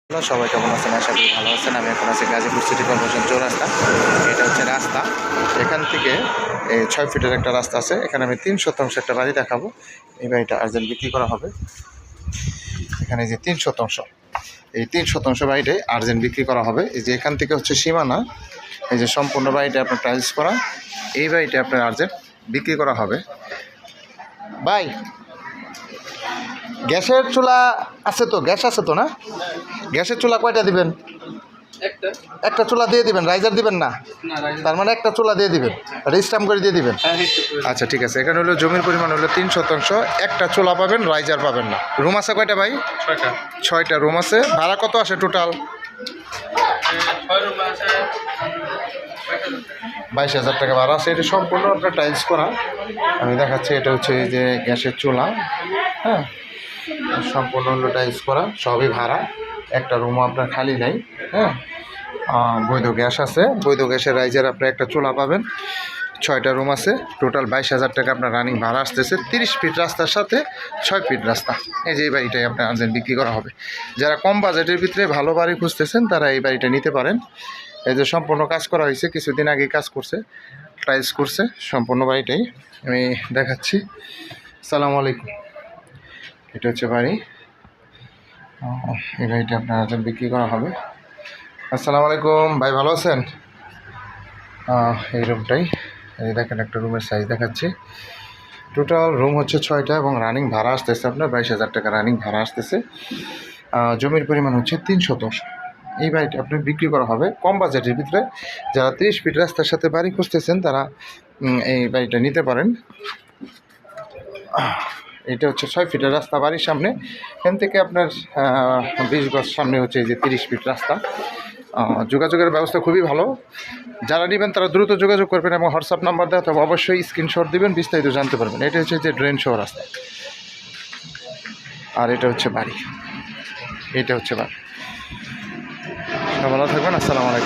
Hello, সবাই কেমন আছেন? আশা করি ভালো আছেন। আমি এখন আছি গাজীপুর সিটি কর্পোরেশন চৌরাস্তা। এটা হচ্ছে রাস্তা। এখান থেকে এই 6 ফিটের একটা রাস্তা আছে। এখানে আমি 3 শতাংশ একটা বাড়ি দেখাবো। এই বাড়িটা আর্জেন্ট বিক্রি করা হবে। এখানে যে 3 শতাংশ, এই 3 শতাংশ বাড়িটাই আর্জেন্ট বিক্রি করা হবে। এই যে এখান থেকে হচ্ছে সীমানা, এই যে সম্পূর্ণ বাড়িটা আপনার টাইলস করা, এই বাড়িটা আপনার আর্জেন্ট বিক্রি করা হবে। ভাই, গ্যাসের চুলা আছে তো? গ্যাস আছে তো না? গ্যাসের চুলা কয়টা দিবেন? একটা চুলা দিয়ে দিবেন, রাইজার দিবেন না? তার মানে একটা চুলা দিয়ে দিবেন, রেজিস্টাম করে দিয়ে দিবেন। আচ্ছা, ঠিক আছে। এখানে হলো জমির পরিমাণ হলো 3 শতাংশ, একটা চুলা পাবেন, রাইজার পাবেন না। রুম আছে কয়টা ভাই? 6টা রুম আছে। ভাড়া কত আসে টোটাল? 22,000 টাকা ভাড়া আছে। এটা সম্পূর্ণ আপনার টাইলস করা। আমি দেখাচ্ছি, এটা হচ্ছে এই যে গ্যাসের চুলা, হ্যাঁ, সম্পূর্ণ হলো টাইলস করা, সবই ভাড়া। একটা রুমও আপনার খালি নাই, হ্যাঁ। বৈধ গ্যাস আছে, বৈধ গ্যাসের রাইজার আপনার একটা চুলা পাবেন। 6টা রুম আছে। টোটাল 22,000 টাকা আপনার রানিং ভাড়া আসতেছে। 30 ফিট রাস্তার সাথে 6 ফিট রাস্তা। এই যে এই বাড়িটাই আপনার আর্জেন্ট বিক্রি করা হবে। যারা কম বাজেটের ভিতরে ভালো বাড়ি খুঁজতেছেন তারা এই বাড়িটা নিতে পারেন। এই যে সম্পূর্ণ কাজ করা হয়েছে, কিছুদিন আগে কাজ করছে, টাইলস করছে সম্পূর্ণ বাড়িটাই। আমি দেখাচ্ছি। আসসালামু আলাইকুম। এটা হচ্ছে বাড়ি। এই বাড়িটা আপনার আর্জেন্ট বিক্রি করা হবে। আসসালামু আলাইকুম ভাই, ভালো আছেন? এই রুমটাই, এই দেখেন, একটা রুমের সাইজ দেখাচ্ছি। টোটাল রুম হচ্ছে 6টা এবং রানিং ভাড়া আসতেছে আপনার 22,000 টাকা রানিং ভাড়া আসতেছে। জমির পরিমাণ হচ্ছে 3 শতাংশ। এই বাড়িটা আপনার বিক্রি করা হবে কম বাজেটের ভিতরে। যারা 30 ফিট রাস্তার সাথে বাড়ি খুঁজতেছেন তারা এই বাড়িটা নিতে পারেন। এটা হচ্ছে 6 ফিটের রাস্তা বাড়ির সামনে। এখান থেকে আপনার 20 গজ সামনে হচ্ছে এই যে 30 ফিট রাস্তা। যোগাযোগের ব্যবস্থা খুবই ভালো। যারা নেবেন তারা দ্রুত যোগাযোগ করবেন এবং হোয়াটসঅ্যাপ নাম্বার দেওয়া, তবে অবশ্যই স্ক্রিনশট দিবেন, বিস্তারিত জানতে পারবেন। এটা হচ্ছে যে ড্রেন সহ রাস্তা, আর এটা হচ্ছে বাড়ি। এটা হচ্ছে বাড়ি। ভালো থাকবেন। আসসালামু আলাইকুম।